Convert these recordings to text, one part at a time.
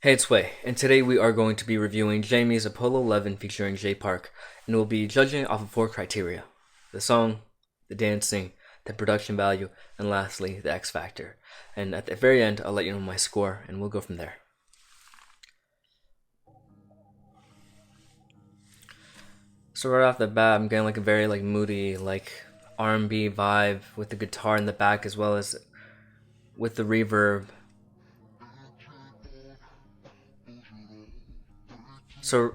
Hey, it's Wei, and today we are going to be reviewing Jamie's Apollo 11 featuring Jay Park, and we'll be judging off of four criteria: the song, the dancing, the production value, and lastly, the X Factor. And at the very end, I'll let you know my score, and we'll go from there. So right off the bat, I'm getting like a very moody R&B vibe with the guitar in the back as well as with the reverb. So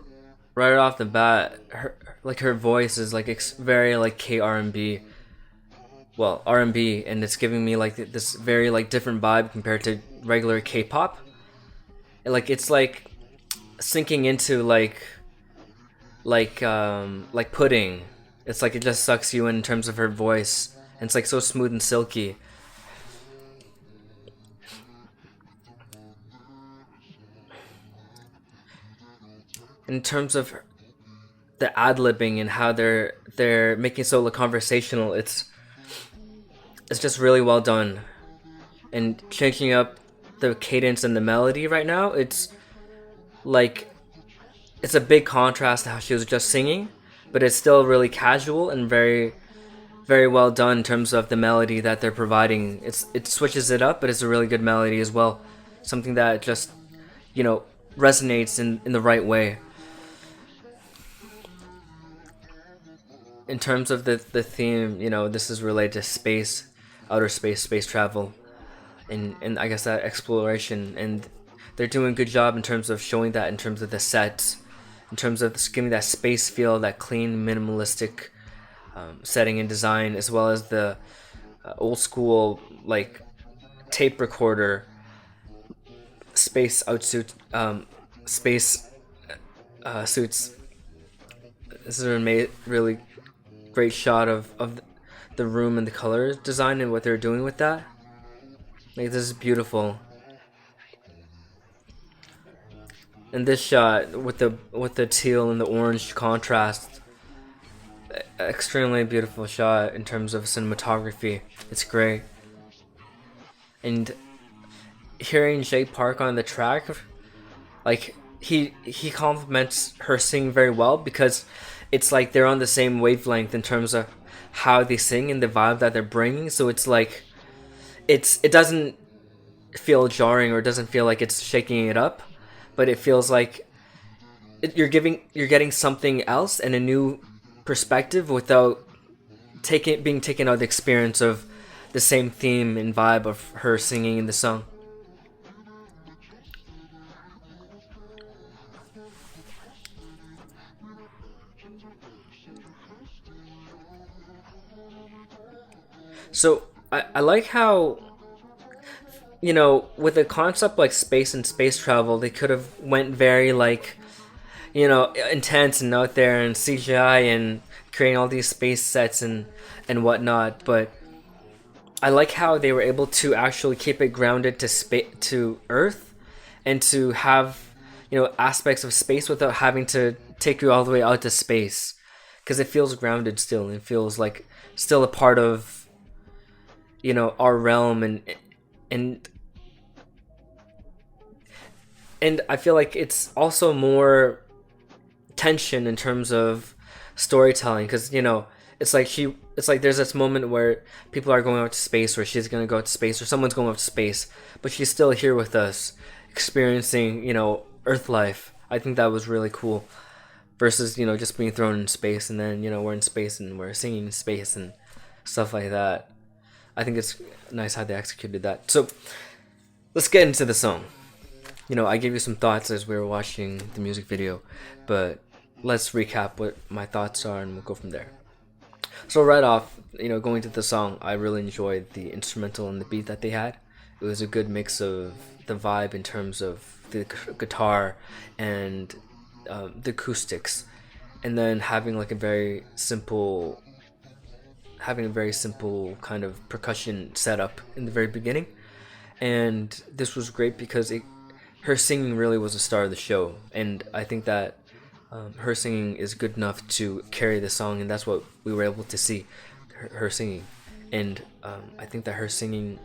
right off the bat, her voice is very K R&B, well R&B, and it's giving me this very different vibe compared to regular K-pop. It's like sinking into like pudding. It's like it just sucks you in terms of her voice. And it's like so smooth and silky. In terms of the ad libbing and how they're making it so conversational, it's just really well done. And changing up the cadence and the melody right now, like it's a big contrast to how she was just singing, but it's still really casual and very well done in terms of the melody that they're providing. It switches it up, but it's a really good melody as well. Something that just you know resonates in the right way. In terms of the theme, this is related to space, outer space, space travel, and I guess that exploration. And they're doing a good job in terms of showing that in terms of the sets, in terms of giving that space feel, that clean, minimalistic setting and design, as well as the old school tape recorder space outsuit, space suits. This is a really great shot of the room and the color design and what they're doing with that. Like, this is beautiful. And this shot with the teal and the orange contrast, extremely beautiful shot in terms of cinematography. It's great. And hearing Jay Park on the track, like he complements her singing very well, because it's like they're on the same wavelength in terms of how they sing and the vibe that they're bringing. So it's like it doesn't feel jarring, or it doesn't feel like it's shaking it up, but it feels like you're getting something else and a new perspective without being taken out of the experience of the same theme and vibe of her singing in the song. So I like how, with a concept like space and space travel, they could have went very intense and out there and CGI and creating all these space sets and whatnot. But I like how they were able to actually keep it grounded to Earth, and to have aspects of space without having to take you all the way out to space, because it feels grounded still. It feels like still a part of our realm, and and I feel like it's also more tension in terms of storytelling, because it's like there's this moment where people are going out to space, or she's going to go out to space, or someone's going out to space, but she's still here with us experiencing Earth life. I think that was really cool, versus just being thrown in space, and then we're in space and we're singing in space and stuff like that. I think it's nice how they executed that. So let's get into the song. I gave you some thoughts as we were watching the music video, but let's recap what my thoughts are and we'll go from there. So right off, going to the song, I really enjoyed the instrumental and the beat that they had. It was a good mix of the vibe in terms of the guitar and the acoustics, and then having a very simple kind of percussion setup in the very beginning. And this was great because her singing really was the star of the show, and I think that her singing is good enough to carry the song, and that's what we were able to see, her singing. And I think that her singing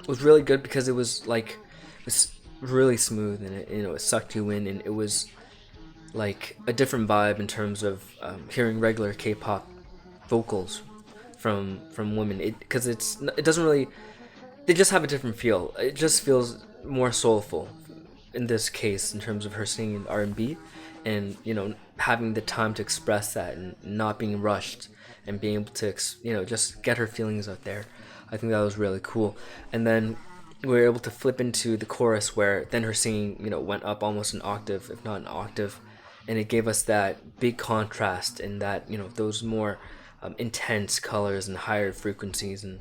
was really good because it was really smooth, and it sucked you in, and it was like a different vibe in terms of hearing regular K-pop vocals from women. Because it doesn't really, they just have a different feel. It just feels more soulful in this case in terms of her singing R&B, and having the time to express that and not being rushed, and being able to just get her feelings out there. I think that was really cool. And then we were able to flip into the chorus, where then her singing went up almost an octave, if not an octave, and it gave us that big contrast, and that those more intense colors and higher frequencies, and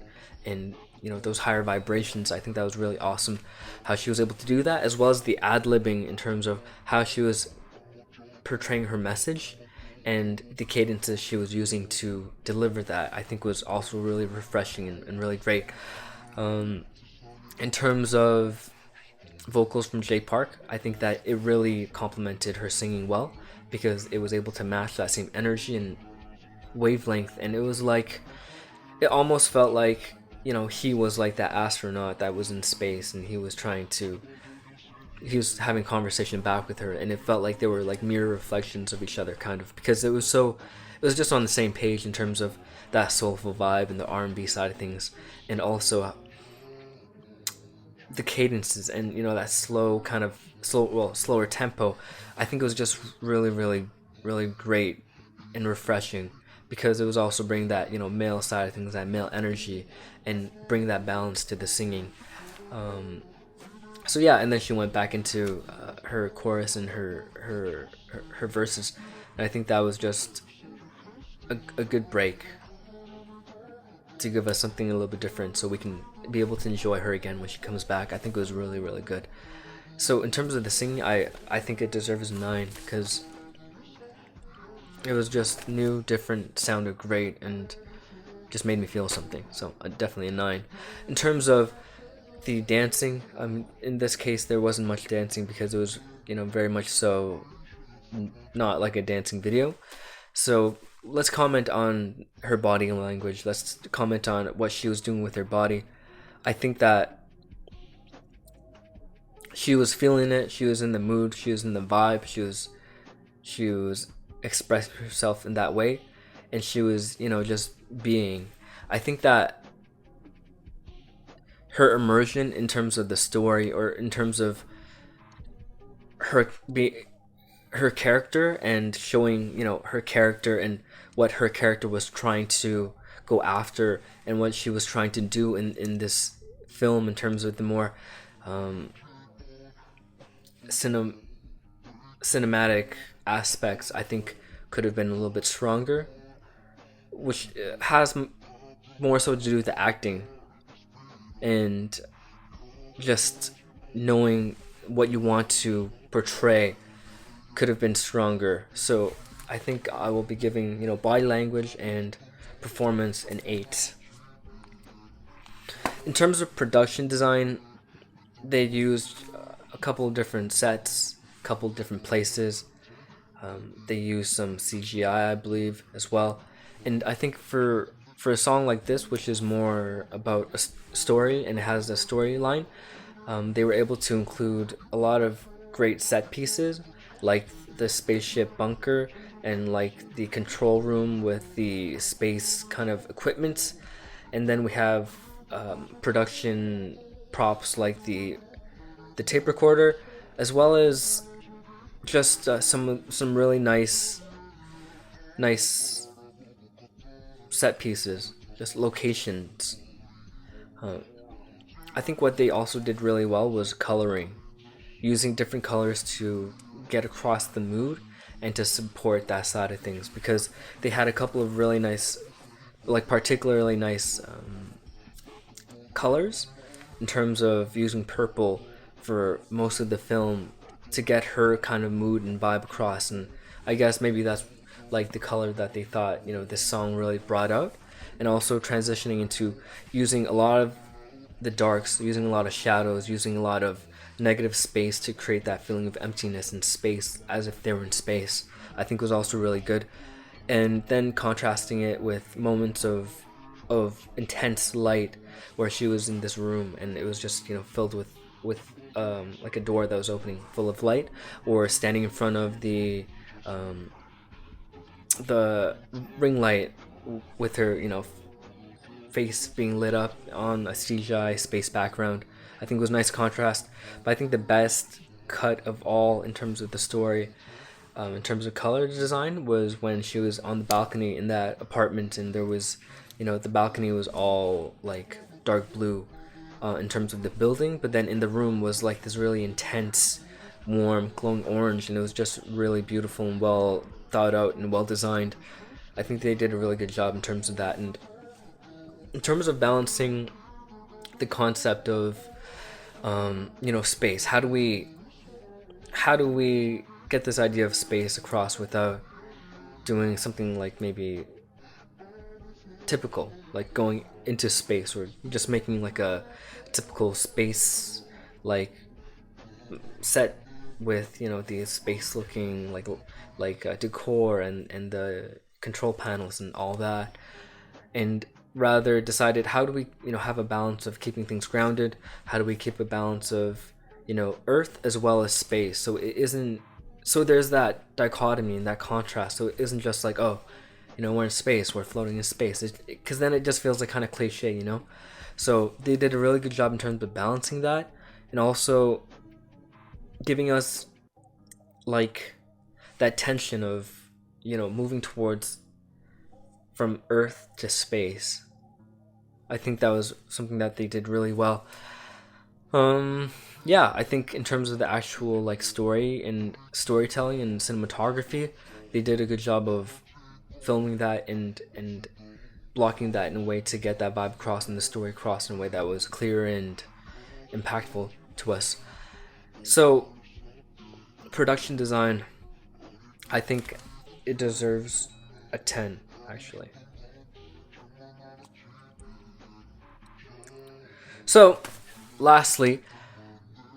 those higher vibrations. I think that was really awesome how she was able to do that, as well as the ad-libbing in terms of how she was portraying her message, and the cadences she was using to deliver that. I think was also really refreshing and really great. In terms of vocals from Jay Park, I think that it really complemented her singing well, because it was able to match that same energy and wavelength, and it almost felt like he was like that astronaut that was in space, and he was having conversation back with her, and it felt like they were like mirror reflections of each other, kind of, because it was just on the same page in terms of that soulful vibe and the R&B side of things, and also the cadences, and that slower tempo. I think it was just really, really, really great and refreshing, because it was also bringing that male side of things, that male energy, and bring that balance to the singing. So yeah, and then she went back into her chorus and her verses, and I think that was just a good break to give us something a little bit different, so we can be able to enjoy her again when she comes back. I think it was really, really good. So in terms of the singing, I think it deserves a 9, because it was just new, different, sounded great, and just made me feel something. So definitely a 9. In terms of the dancing, in this case there wasn't much dancing, because it was very much so not like a dancing video. So let's comment on her body language. Let's comment on what she was doing with her body. I think that she was feeling it. She was in the mood. She was in the vibe. She was expressing herself in that way, and she was just being. I think that her immersion in terms of the story, or in terms of her character, and showing her character and what her character was trying to go after, and what she was trying to do in this film, in terms of the more cinematic aspects, I think could have been a little bit stronger, which has more so to do with the acting, and just knowing what you want to portray could have been stronger. So I think I will be giving body language and performance an 8. In terms of production design, they used a couple of different sets, a couple of different places. They used some CGI, I believe, as well. And I think for a song like this, which is more about a story and it has a storyline, they were able to include a lot of great set pieces, like the spaceship bunker, and like the control room with the space kind of equipment. And then we have production props like the tape recorder, as well as just some really nice set pieces, just locations. I think what they also did really well was coloring, using different colors to get across the mood and to support that side of things, because they had a couple of really nice, like particularly nice colors, in terms of using purple for most of the film to get her kind of mood and vibe across. And I guess maybe that's like the color that they thought this song really brought out. And also transitioning into using a lot of the darks, using a lot of shadows, using a lot of negative space to create that feeling of emptiness and space, as if they were in space, I think was also really good. And then contrasting it with moments of intense light, where she was in this room and it was just filled with like a door that was opening full of light, or standing in front of the ring light with her, face being lit up on a CGI space background. I think it was nice contrast. But I think the best cut of all in terms of the story, in terms of color design, was when she was on the balcony in that apartment, and there was, the balcony was all like dark blue in terms of the building, but then in the room was like this really intense, warm, glowing orange, and it was just really beautiful and well thought out and well designed. I think they did a really good job in terms of that, and in terms of balancing the concept of space. How do we get this idea of space across without doing something like maybe typical, like going into space, or just making like a typical space like set with the space looking like decor and the control panels and all that, and rather decided how do we have a balance of keeping things grounded, how do we keep a balance of earth as well as space, so it isn't, so there's that dichotomy and that contrast, so it isn't just like, oh, we're in space, we're floating in space, because then it just feels like kind of cliche. So they did a really good job in terms of balancing that, and also giving us like that tension of moving towards from earth to space. I think that was something that they did really well. Yeah, I think in terms of the actual like story and storytelling and cinematography, they did a good job of filming that and blocking that in a way to get that vibe across and the story across in a way that was clear and impactful to us. So production design, I think it deserves a 10 actually. So lastly,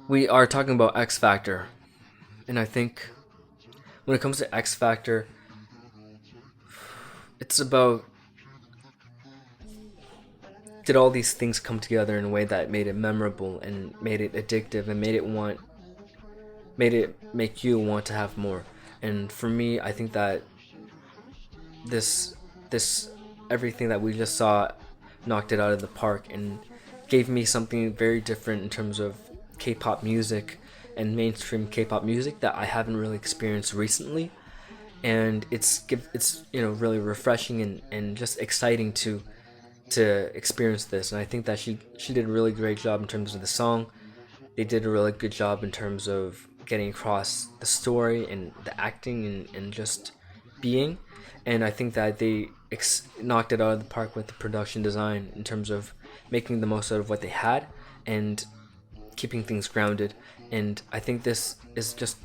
we are talking about X Factor, and I think when it comes to X Factor, it's about, did all these things come together in a way that made it memorable and made it addictive and made it make you want to have more. And for me, I think that this everything that we just saw knocked it out of the park and gave me something very different in terms of K-pop music and mainstream K-pop music that I haven't really experienced recently. And it's really refreshing and just exciting to experience this. And I think that she did a really great job in terms of the song. They did a really good job in terms of getting across the story and the acting and just being. And I think that they knocked it out of the park with the production design in terms of making the most out of what they had and keeping things grounded. And I think this is just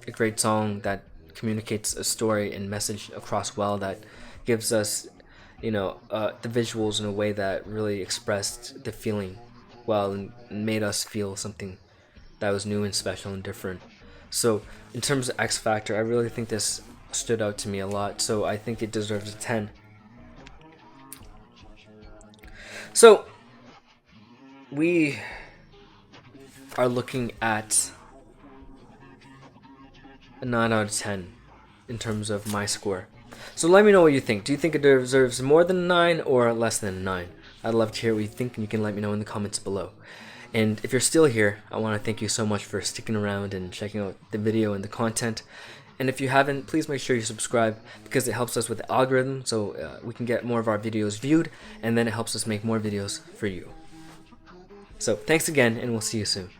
a great song that communicates a story and message across well, that gives us the visuals in a way that really expressed the feeling well and made us feel something that was new and special and different. So in terms of X Factor, I really think this stood out to me a lot, so I think it deserves a 10. So we are looking at a 9 out of 10 in terms of my score. So let me know what you think. Do you think it deserves more than a 9 or less than a 9? I'd love to hear what you think, and you can let me know in the comments below. And if you're still here, I want to thank you so much for sticking around and checking out the video and the content. And if you haven't, please make sure you subscribe, because it helps us with the algorithm, so we can get more of our videos viewed, and then it helps us make more videos for you. So thanks again, and we'll see you soon.